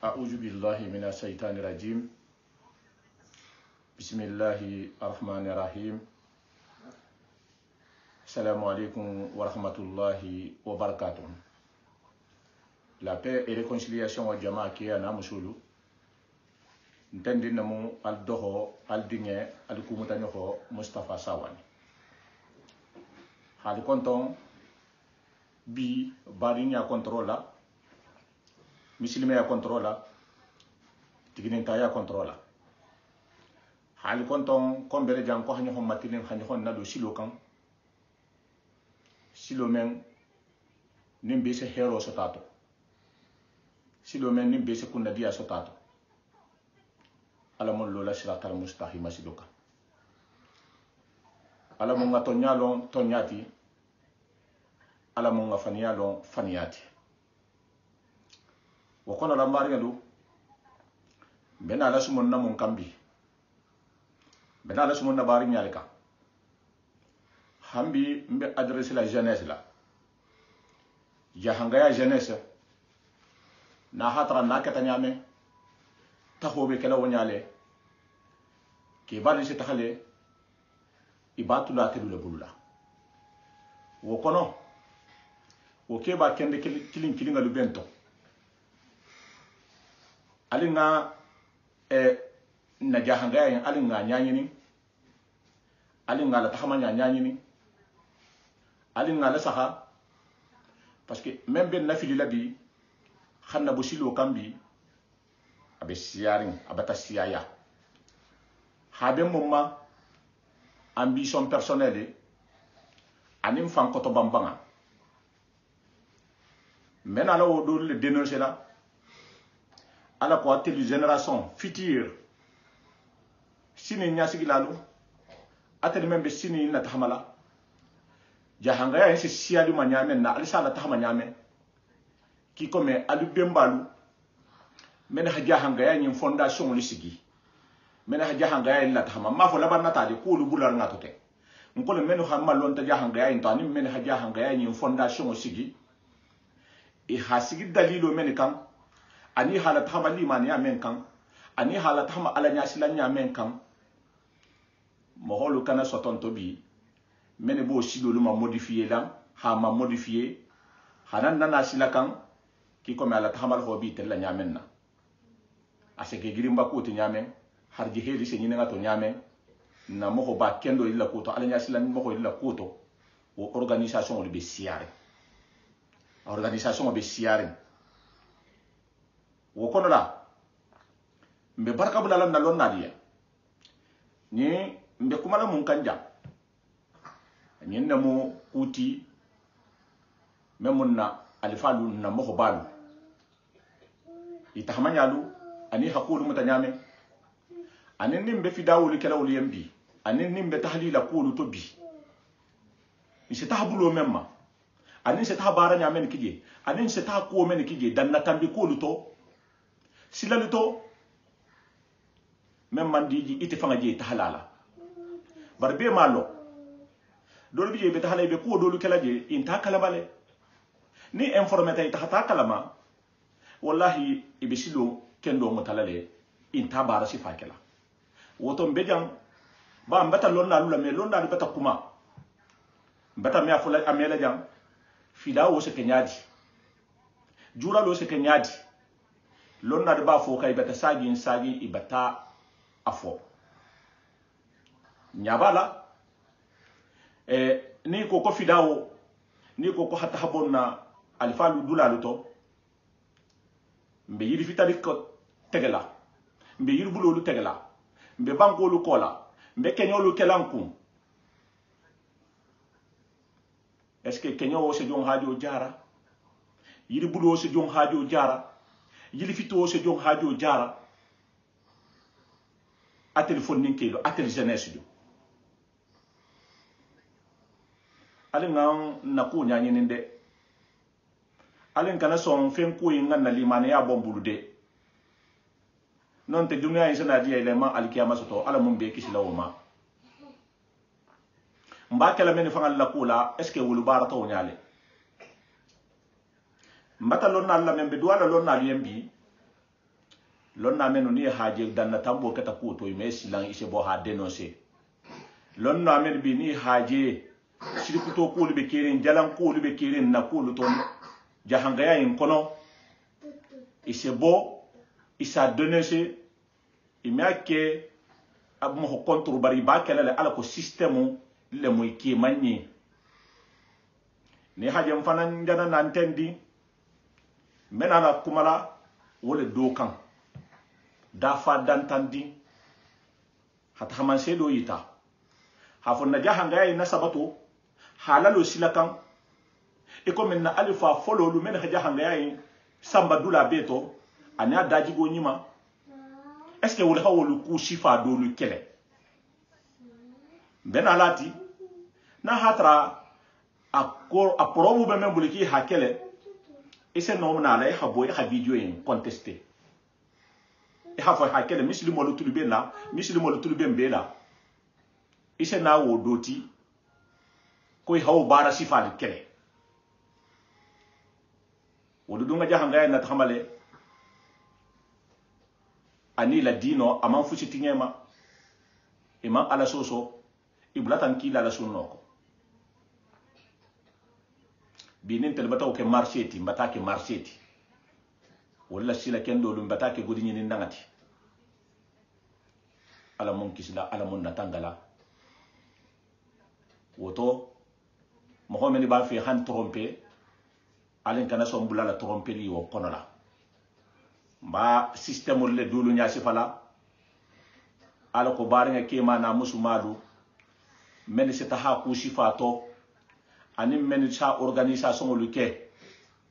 أعوذ بالله من الشيطان الرجيم. بسم الله الرحمن الرحيم. السلام عليكم ورحمة الله وبركاته. La paix et réconciliation au Jama qui est à Namusulu. Ntendi namu al doho al dinge al kumutanyoho Mustafa Sawani. Hali konton bi barinya controla, misilime ya controla, tigininta ya controla. Hali konton kombere janko hanyo matilin hanyo nado silo kan. Silo men nimbe se hero sotato. Silo men nimbe se kunna dia sotato. Alamon lola siratal mustahima sidoka. Alamon nga tonyalon tonyati. Alamon nga faniyalon faniyati. Wakona la marialu. Bena la sumon na mon kambi. Bena la sumon na bari nyaleka. Hambi mbe adresse la jeunesse la. Jahanga ya jeunesse. Na hatra na katanyame. Tahobe kala wonyale ke bali se taxale ibatula telu le bulula wo kono wo ke ba kende kilinga lu bento alinga na jahanga ya alinga nyanyini alinga la taxama nyanyini alinga la saha parce que même ben nafili labi xanna bu silo kambi abe siyaring abata siyaya habe mumma ambition personnelle anim fan koto bambanga men ala wo do le dénoncer la ala ko telle génération future sini nyasigi lalu atel membe sini na tahamala jahanga ya se siyadu manyame na alisa la tahama nyame ki comme alu bembalu men haja hanga ya nyin fondation lisigi men haja hanga ya la tama ma fo laban nata de ko lu bular ngatote nko le men ha malon ta hanga ya into ani men haja hanga ya nyin fondation lisigi e hasigi dalilo men kan ani hala tama limani ya men kan ani hala tama ala nyasila nya men kan mo holu kana sotonto bi men bo silo lu ma modifier lan ha ma modifier hanan nana sila kan ki ko me ala tama ho bi tel la nyamen na aseke girimba ko to nyame harji heli se nyina to nyame na mo ba kendo illa ko to alanya silan mo ko illa ko to o organisation le be siare organisation be siare wo kono la mbe barka bulala na lon nadia ni mbe kumala mun kanja ni na mo uti memun na alifalu na mo balu itahamanyalu ani hakulu mutanyame ani nimbe fi dawuli kala wuli yambi ani nimbe tahlila kulu to bi ni se tahbulo memma ani se tabara nyame kije ani se ta ko men kije dan na tambi kulu to silali to memma ndiji ite fanga je tahlala barbe malo dol bi je be tahlay be ko dolu kala je inta kala bale ni informeta ita ta kalama wallahi ibisilo kendo mutalale inta bara si fakela woto mbejang ba mbata lonna lula me lonna ni bata kuma mbata me afula amela jang fida wo se kenyadi jura lo se kenyadi lonna de ba fo kay bata sagi ibata afo nyabala ni ko fidawo ni ko hatta habonna alfalu dulalu to mbe yiri fitali ko tegela mbe yiri bulolu tegela mbe bankolu kola mbe kenyolu kelanku est-ce que kenyo se jon hajo jara yiri bulo se jon hajo jara yiri fito se jon hajo jara a téléphone ninkelo a tel jeunesse do ale ngan na ko nyanyi ninde alen kana son fen ko yinga na limane ya bombulu de non te dunya yin sana dia ilema alkiyama soto ala mun be kisila woma mba kala men fa Allah kula est ce que wulu barata wonyale mbata lonna la membe duala lonna yembi lonna menu ni haje danna tambo kata kuto me silan ise bo ha dénoncer lonna men bi ni haje sirikuto ko be kirin jalan ko be kirin na ko ton jahangaya in kono ise bo isa dénoncer imake ab mo contre bari ba kala ala ko système le moy ki manni ni haje fanan jana nan tendi menala kumala wala dokan dafa dantandi hata haman sedo yita hafon na jahanga yi nasabato halalo silakan iko men na alifa fololu men ha jahanga yi samba dula beto anya daji go nyima est ce que wala hawolu ku shifa do lu kele benalati na hatra akor aprobu be men buliki hakele ese no na la ha boy ha video yin contester e ha fa hakele muslimo lu tulube la muslimo lu tulube mbela ise na wo doti koy hawo bara sifal kele wodu dunga jahanga na tamale ani la dino aman fusi tingema imam ala soso iblatan kila la sunnoko binin telbata ke marcheti mbata ke marcheti wala sila kendo lu mbata ke godini ni ndangati ala mon kisla ala mon natangala woto mohammed ba fi han tromper alen kana so mbula la tromper li wo konola ba système le dulu nya sifala ala ko baringa kema na musumadu men se taha ku sifato ani men sa organisation lu ke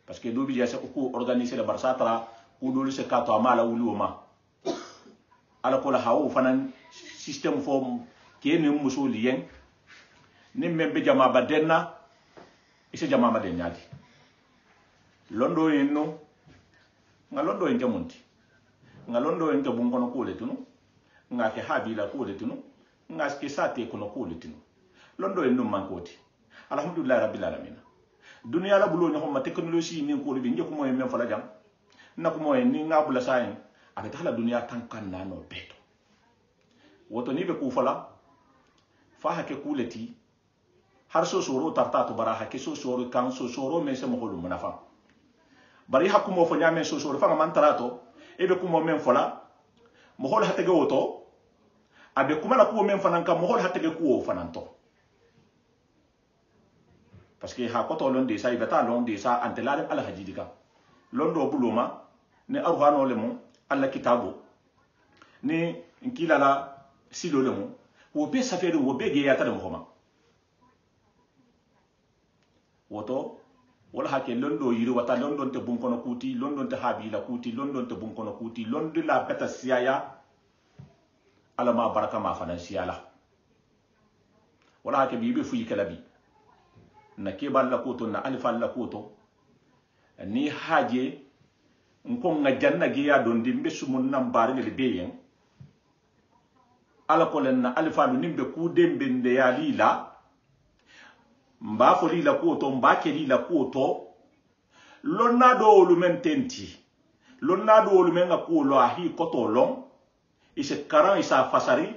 parce que dobi ya se ko organiser le barsatra ku dulu se kato amala wuluma ala ko la hawo fanan système form kene musuli yen ni membe jama badenna ise jama madenyadi londo yenno ngalondo en jamunti ngalondo en tabun kono ko letunu ngake habila ko letunu ngaske sate kono ko letunu londo en num mankoti alhamdulillah rabbil alamin dunya la bulo ni homa technology ni ko bi ngeku moy men fala jam nako moy ni ngabula sayin aka tala dunya tankan nano beto woto ni be ku fala fa hake kuleti har so soro tarta to bara hake so soro kan so soro men se mo holu munafa bari hakumo fo nyame so soro fa man tarato ebe kumo men fola mo hol hatege woto abe kuma la kumo men fanan ka mo hol hatege kuo fananto parce que ha koto londe sa ibata londe sa antelale ala hajidika londo buluma ne arhano lemu alla kitabu ni nkila la silo lemu wo be safere wo be ge yata dem homa woto wala hake londo yiri wata londo te bunkono kuti londo te habila kuti londo te bunkono kuti londo la beta siaya ala ma baraka ma fanan siala wala hake bibe fuyi kalabi na kebal la kuto na alfa la kuto ni haje nko nga janna gi ya don dimbe sumun nam bari le beyen ala ko len na alfa lu nimbe ku dembe nde ya lila mba fo lila kuto mba ke lila kuto lonna do lu mententi lonna do lu menga ku lo ahi koto long ise karan isa fasari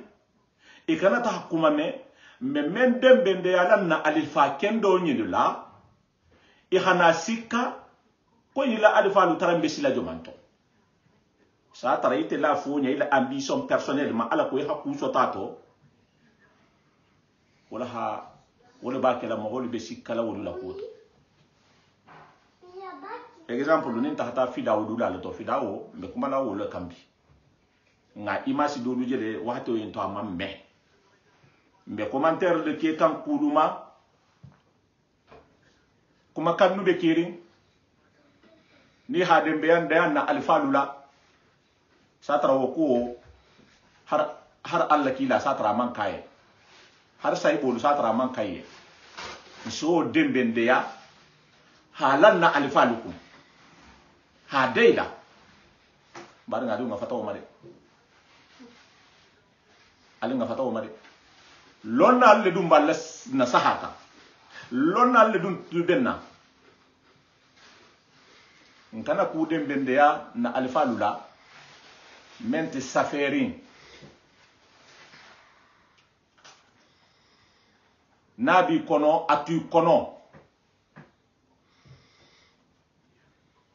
e kana ta kuma me men dembe nde ya lan na alfa kendo nyidula e hana sikka ko ila alfa lu tarambe sila jomanto sa taraite la funya ila ambition personnelle ma ala ko ha ku sotato wala ba kala mo holi be sikala wala ko exemple lu nenta hata fidawo dula la to fidawo be kuma la wala kambi nga imasi do jele wato yento amambe mbe commentaire de ke kan kuluma kuma kanu be kiri ni hade be anda na alfalula satra wo har alla kila satra man kaye har sai bolu satra man kaye so dembende ya halan na alfalukum hadeila bar ngadu nga fataw mare ali nga fataw mare lonna le dum ballas na sahata lonna le dum tubenna nkana ku dembende ya na alfalu la mente saferin nabi kono atu kono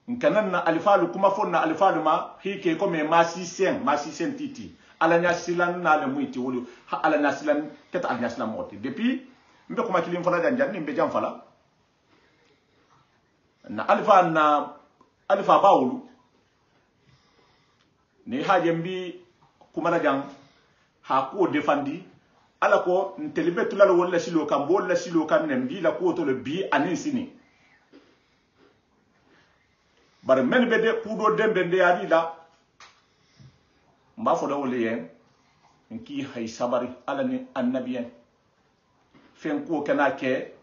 nkana na alfalu kuma fonna alfalu ma hike ko me masi sen titi ala nya silan na le muiti wolu ala nya silan ket ala nya silan moti depuis mbe ko makilim fala dan janni mbe jam fala na alfa bawulu ni haje mbi kuma na jang ha ko defandi ala ko ntelibetu la wala silo kam bol la silo kam ne mbi la ko to le bi anin sini bar men be de pudo dembe de yadi la mba fo da wole yen nki hay sabari ala ni annabiyen fen ko kana ke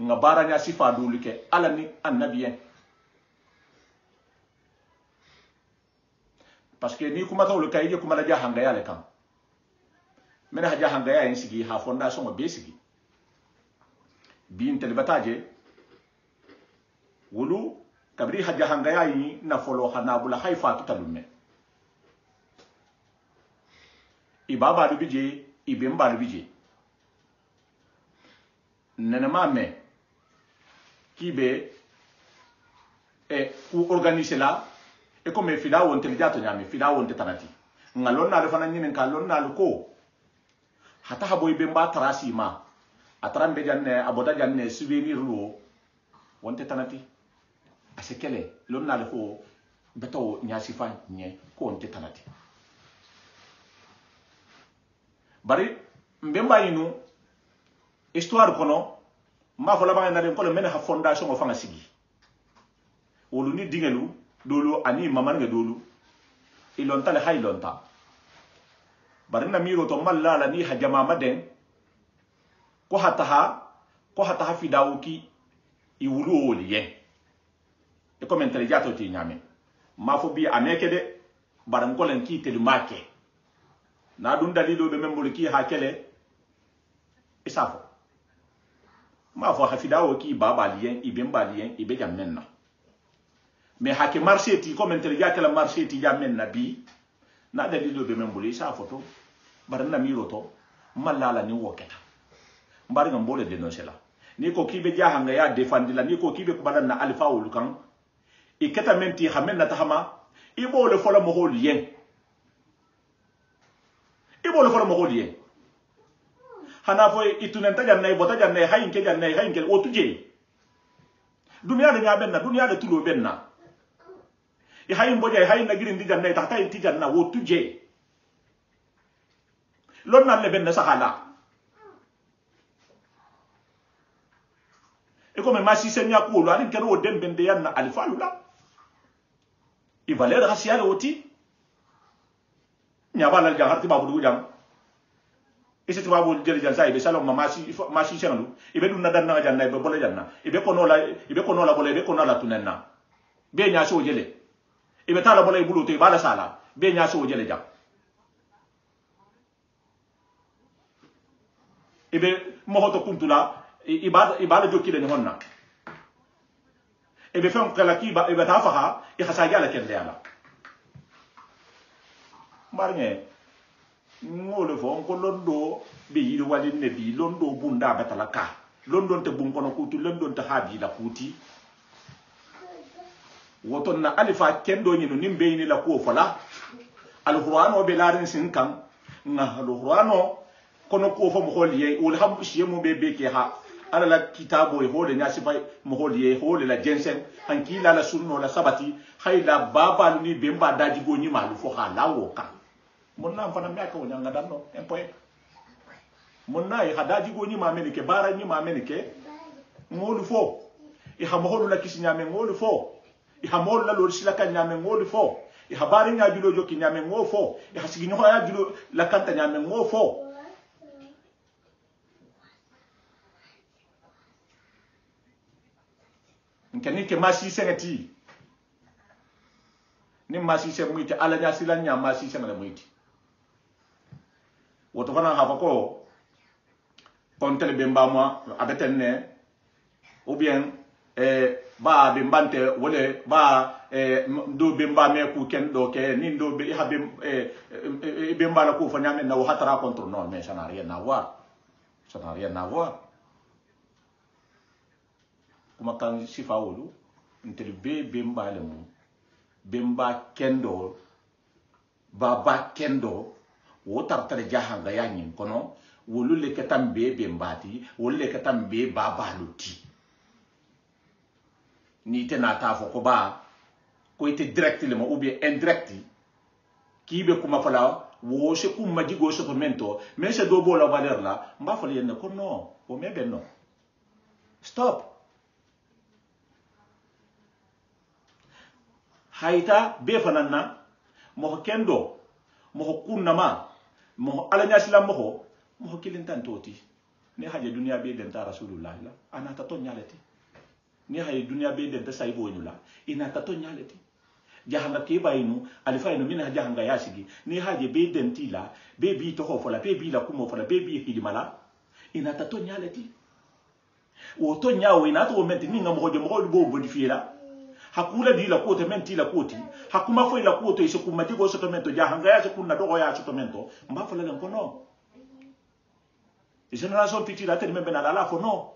nga bara nya sifa dulu ke ala ni annabiyen parce que ni kuma tawlo kay kuma la jahanga yale kam mena ha jahanga ya sigi ha fondation o be sigi bin telbataje wulu kabri ha jahanga ya yi na folo hanabula haifa tutalume ibaba du bije ibemba du bije nenema me kibe ku organiser la e comme fida wonte lijato nyame fida wonte tanati ngalon na defana nyinen ka lon na ko hata habo ibemba tarasi ma atrambe janne aboda janne souvenir lo wonte tanati asekele lon na ko beto nyasi fa nye ko wonte tanati bari mbemba yinu histoire kono ma fola ba ngare ko le men ha fondation o fanga sigi wolu ni dingelu dolu ani maman nga dolu ilonta le haylonta bari na miro to mallala ni hajama maden ko hataha fidawuki i wulu woli yen e ko men jato ti nyame ma fo bi ameke de baran ko len ki telu make na dun dalilo be membul ki hakele isafo ma fo hafidawo ki baba lien ibemba lien ibe jammenna mais hake marché ti ko men jato la marché ti jammenna bi na dalilo be membul isafo to baran na miro to mallala ni woketa mbari ngam bole dénoncer la ni ko kibe jahanga ya defandi la ni ko kibe ko balan na alfa wulukan ikata menti xamenna tahama ibo le fola mo hol yen ibo le fola mo hol yen hana fo itunenta janna bota janna hayinke o tuje dunya de nyabenna dunya de tulo benna i hayin boja hayin na girin di janna ta tay ti janna wo tuje lon na le benna sahala e comme ma si senya ko lo anin kero o dembende yanna alfalu la i valeur raciale oti nyaba la jaharti babu du jam ese babu jeli jan sai be salom ma si senu ibe dun na dan na janna be bole janna ibe ko no la bole ibe ko no la tunenna be nya so jele ibe tala bole bulu to ibala sala be nya so jele jam ibe mohoto kuntula ibada jokki den honna ebe fam kala ki ba ebe tafaha i khasaja la kende ala marne ngole fo ko londo be yiri wali ne bi londo bunda batala ka londo te bun kono kutu londo te habi la kuti woton na alifa kendo nyino nimbe ni la ko fala alqur'ano be larin sin kan na alqur'ano kono ko fo mo holiye wol ham shiye mo be ke ha ala la kitabo e hole nyasi fay mo holiye hole la jensen hankila la sunno la sabati hayla baba ni bemba daji go nyima lu fo ha lawo kan monna fana me ko nyanga danno en point monna e hadaji go nyima menike bara nyima menike ngolu fo e ha mo holu la kisi nyame ngolu fo e ha mo la lo sila kan nyame ngolu fo e ha bari nya julo joki nyame ngolu fo e ha sigi nyo ya julo la kanta nyame ngolu fo nkeni ke masi sengati ni masi senguiti ala nya silan nya masi sengale muiti woto fana hafa ko kontele bemba mo abetenne ou bien ba be mbante wole ba do be mba me ku ken do ke ni do be ha be mba la ku fa nyame na hatara contre non mais ça n'a rien à voir, ça n'a rien à voir. Kuma kan sifa wolu ntel be mba le mu be mba kendo ba kendo wo tartare jahanga yanyin kono wolu le ketam be mbati wolu le ketam be baba luti ni te na ta fo ko ba ko ite direct le mo ou bien indirect ki be kuma fala wo se kuma digo so to mento mais se do bo la valeur la mba fala yen ko non o me be non stop haita be fanana mo kendo mo kunnama mo alanya sila mo kilin tan toti ne haje dunia be den ta rasulullah la anata to nyaleti ni haye dunia be den ta saybo nyula inata to nyaleti jahanga ke bayinu alifa ino mina jahanga yasigi ni haje be den tila be bi to hofola be bi la kumo fola be bi hidimala inata to nyaleti wo to nyawo inata wo menti ninga mo bo modifiera hakula di la kote menti la koti hakuma foi la kote iso kuma digo sotomento jahanga ya kunna dogo ya sotomento mba fola len kono génération petite la tene membe na la fo no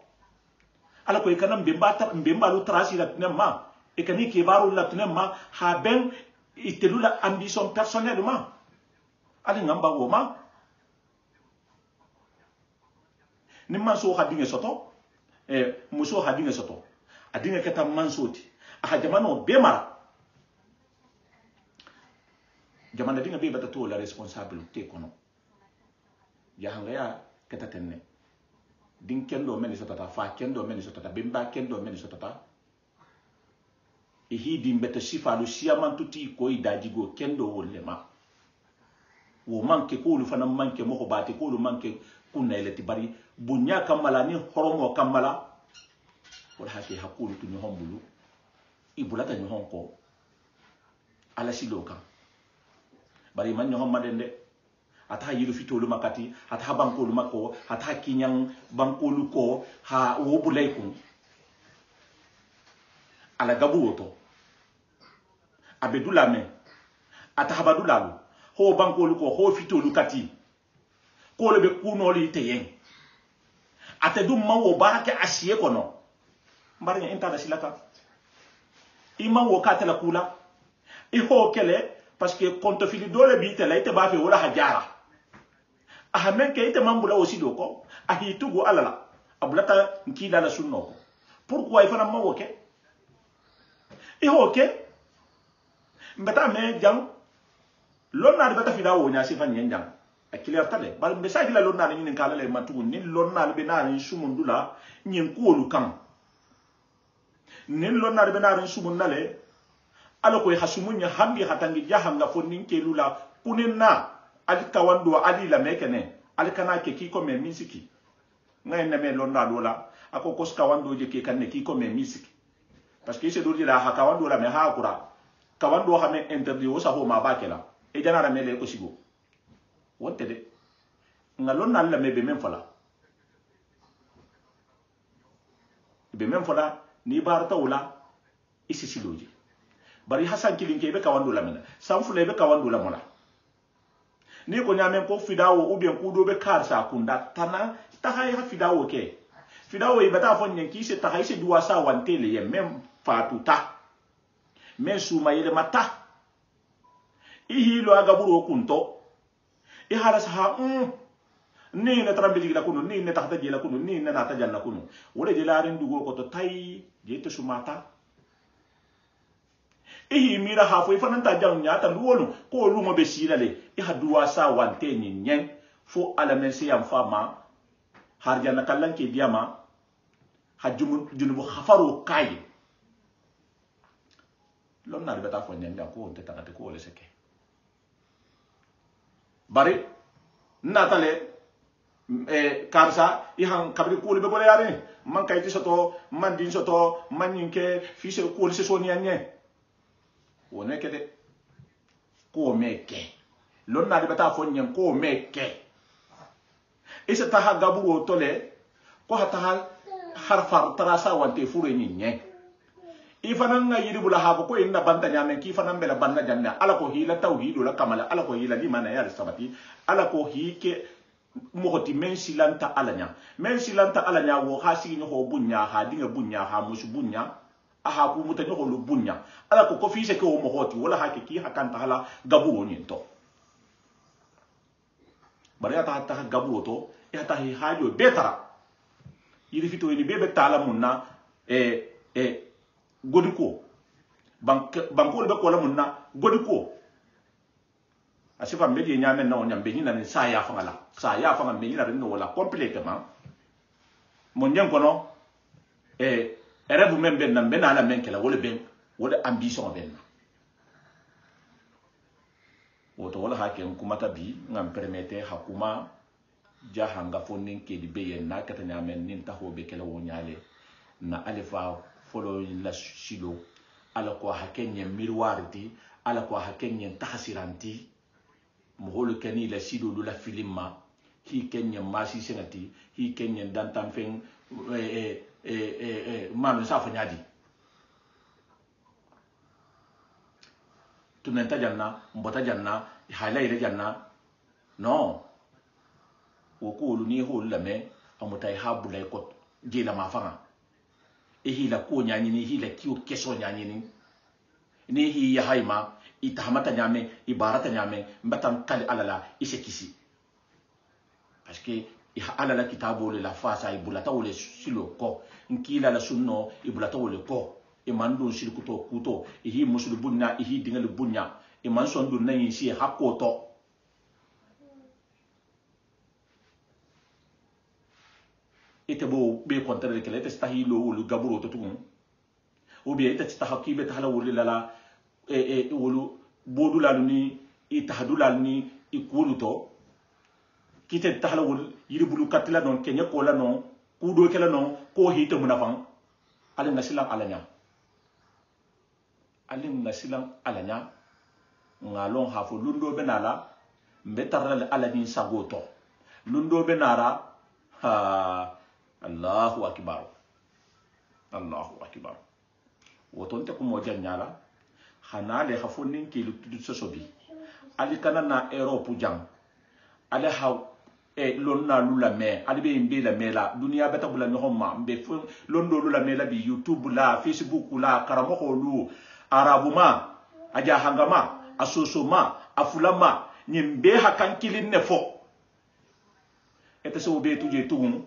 ala ko ikanam mbemba lu trasi la tnema e kani ke baro la tnema ha ben itelula ambition personnellement ala ngamba wo ma ni manso hadinge soto muso hadinge soto adinge keta mansoti aha jamano bemara jamana dinga be bata to la responsabilité kono jahanga ya keta tenne din kendo meni sotata fa kendo meni sotata bemba kendo meni sotata e hidi mbeta sifa lu siaman tuti ko idaji go kendo wolema wo manke ko lu fana manke mo ko bati ko lu manke kunna eleti bari bunya kamala ni horomo kamala wala hake hakulu tu nyhom bulu ibulata nyhom ko ala siloka bari man nyhom madende ata yilu fitolu makati ata bankolu mako ata kinyang bankolu ko ha wo bulaikum ala gabu oto abedula me ata habadulalu ho bankolu ko ho fitolu kati ko lebe kunoli teyen ata dum mawo barake asiye kono mbarnya intala silaka ima wo katela kula i ho kele parce que konto fili dole bi tele ite ba fe wala hajara ahamen ke ite mambula aussi doko ahi tugo alala abulata nkila la sunno pourquoi il fana mawo ke i ho ke mbata me jang lonna de bata fi dawo nya sifa nyenjang akiliar tale bal message la lonna ni kala le matu ni lonna be na ni sumundula nyen ko lu kam ni lonna be na ni sumundale ala ko hasumunya hambi hatangi jahanga fo ninke lula kunena ali kawando ali la mekene ali kana ke ki ko me misiki ngay na me lonna dola ako ko kawando je ke kanne ki ko me misiki parce que c'est do la ha kawando la me ha kura kawando ha me interdit o sa ho ma bakela e janara me le ko sigo wonte de ngalonna la me be men fala be men fala ni barta wala isi siloji bari hasan kilinke be kawandu la mena sanfule be kawandu la mola ni ko nyamen ko fidawo ou bien kudo be karsa kunda tana tahay ha fidawo ke fidawo e bata fon nyen ki se tahay se duwa sa wantele ye mem fatuta men suma yele mata ihilo agaburo kunto e halas ha ni na trambeli la kunu ni na tahta jela kunu ni na ta janna kunu wole de la ren dugo ko to tay je to sumata ihi mira hafo ifananta jang nyata luwonu ko lumo be silale iha duwa sa wante ni nyen fo ala mensi yam fama harjana kallanke diama hajjumu junubu khafaru kay lonna beta fo nyen ko on teta ko le seke bari natale karsa ihan kabri ko le be bole yare man kayti soto man din soto man nyinke fi se ko le se soni anye wone kede ko meke lonna de bata fonyen ko meke isa ta ha gabu tole ko hata harfar tarasa wante fure nyenye ifana nga yiri bula ha ko inna banta nyame ki fana mbela banna janna ala ko hila tawhid la kamala ala ko hila limana ya sabati ala ko hike mogoti men silanta alanya wo hasi ni ho bunya ha dinga bunya ha musu bunya aha ku muta ni ho lu bunya ala ko fi se ko mogoti wala ha ki hakanta hala gabu woni to bari ata ta gabu to ya ta hi hajo betara yiri fito ni bebe tala munna godiko banko be ko la munna godiko asifa mbedi nyame na onyambe hina ni sa ya fanga me hina no wala complètement mon nyen kono rêve membe na mbena ala menkela wala ben wala ambition ben woto wala hakem kumata bi ngam permettre hakuma jahanga fonin ke di beyen na kata nyame nin taho be kala wonyale na alifa follow la silo ala ko hakenye miroirti ala ko hakenye tahsiranti moholo kani la silo la filima hi kenye masi senati hi kenye dantam fen manu safa nyadi tunenta janna mbota janna halaire janna no wokulu ni hol lame amutai habula ko jela mafanga hila ko nyani ni hila kiyo keso nyani ni hi ya haima itahamata nyame ibarata nyame mbatam kali alala isekisi parce que alala kitabo le la fasa ibulata wole silo ko nkila la sunno ibulata wole ko imandun silkuto kuto hi musulu bunna hi dingal bunya iman sondu nayi si hakoto ite bo be kontere kele te stahilo wolu gaburo to tugun o be ite stahakibe tahala wolu lala wolu bodu laluni itahadu laluni ikulu to kite tahala wolu yiribulu katila non kenya ko la non kudo kala non ko hite munafan alin nasilan alanya ngalon hafo lundo benala mbetarale alani sagoto lundo benara ha Allahu akbar wotonte ko mo janyala hanale hafonin ke lutudu sosobi ali kana na Europe jang ale ha lonna lula me ali be imbe la mela dunia beta bula no homma be londo lula mela bi YouTube la Facebook la karamoko lu arabuma aja hangama asosoma afulama nyimbe hakankilin ne fo ete so be tuje tugun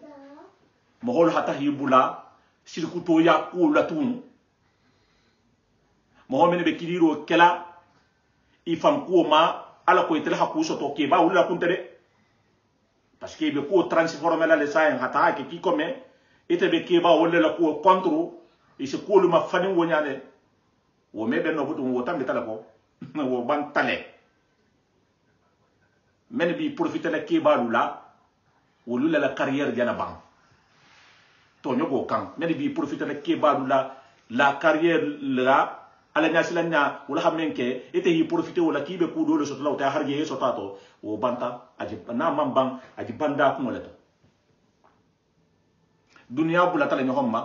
mohol hata hibula sirkuto ya kula tun mohamene be kiliro kela ifam ko ma ala ko itela hakuso to ke ba wala kuntere parce que be ko transformer la le sayen hata ke ki comme ite be ke ba wala la ko kontro e se ko lu ma fanin wonyale wo me be no butu wo tambe tala ko wo ban tale men bi profiter la ke ba lula wo lula la carrière jana bang to nyogo kan men bi profiter la ke ba lula la carrière la ala nyasilanya wala hamenke ite hi profiter wala kibe ku dole so law ta harje so tato wo banta aji na mambang aji banda ko ngolato dunya bula tala nyomma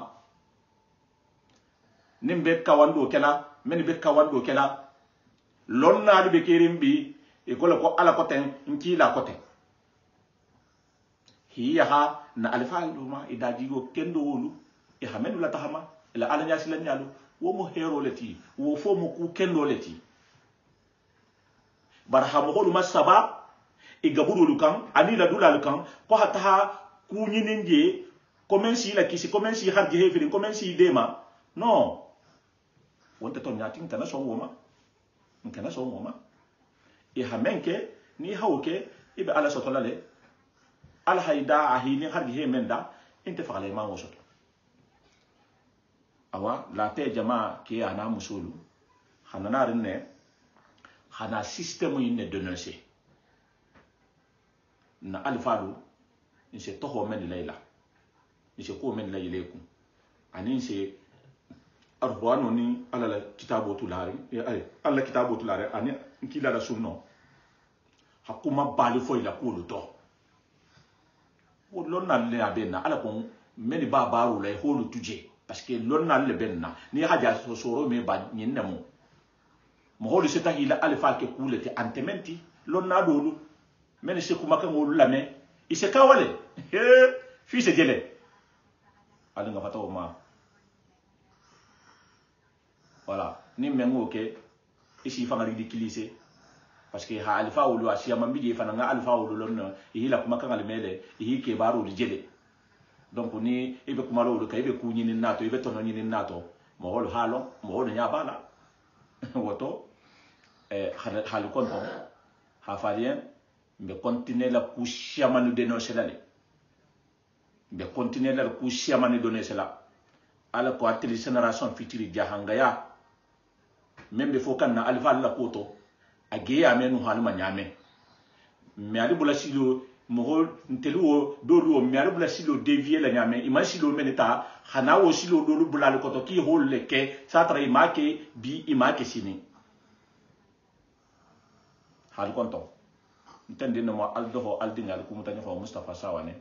nimbe kawando kela men be kawando kela lonna be kerimbi e ko ala koten nki la koten hiya ha na alfa luma idaji go kendo wolu e hamenu la tahama ila ala nyasilanya lu wo mo hero leti wo fo mo ku kendo leti barhamo ko duma saba e gaburu lukan ani la dula lukan ko hata ku nyininje comensi la kisi comensi harje hefiri comensi dema no wonta to nyatin kana so woma e hamenke ni hawke ibe ala sotolale al hayda ahini harje he menda inte fagale ma wo soto awa la te jama ki ana musulu hanana rinne hana système yinne dénoncer na alfalu ni se toho men layla ni se ko men layleku ani se arwano ni ala kitabotu lari ala kitabotu lari ani kila la sunno hakuma bali fo ila ko luto wodlon na le abena ala ko meni ba baru lay holu tuje parce que lonna le benna ni haja soro me ba nyinna mo holu seta hila alfa ke kulete antementi lonna dolu men se kuma kan wolu lame ise kawale fi se jele alinga fataw ma voilà ni mengo ke isi fanga ridiculiser parce que ha alfa wolu asiya mambi fana nga alfa wolu lonna hila kuma kan almele hi ke baro jele donc ni ibe kuma wolu ka ibe kunyi ni nato ibe tono ni nato mo holu halo mo holu nya bala woto hal konto ha falien be continuer la couche manu dénoncer la be continuer la couche manu dénoncer la ala ko ateli génération future jahangaya même be fokan na alfa la koto ageya menu halma nyame mais ali bula silo mo ntelu do mais ali bula silo dévier la nyame ima silo meneta hana wo silo do bula le koto ki holle ke satra imake bi imake sini hal konto ntende no mo aldo aldingal ko mutanya fa Mustafa Sawane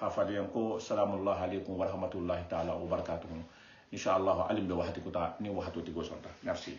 hafadiyan ko salamullah alaykum wa rahmatullahi ta'ala wa barakatuh inshallah alim be wahati ko ta ni wahatu ti go sonta merci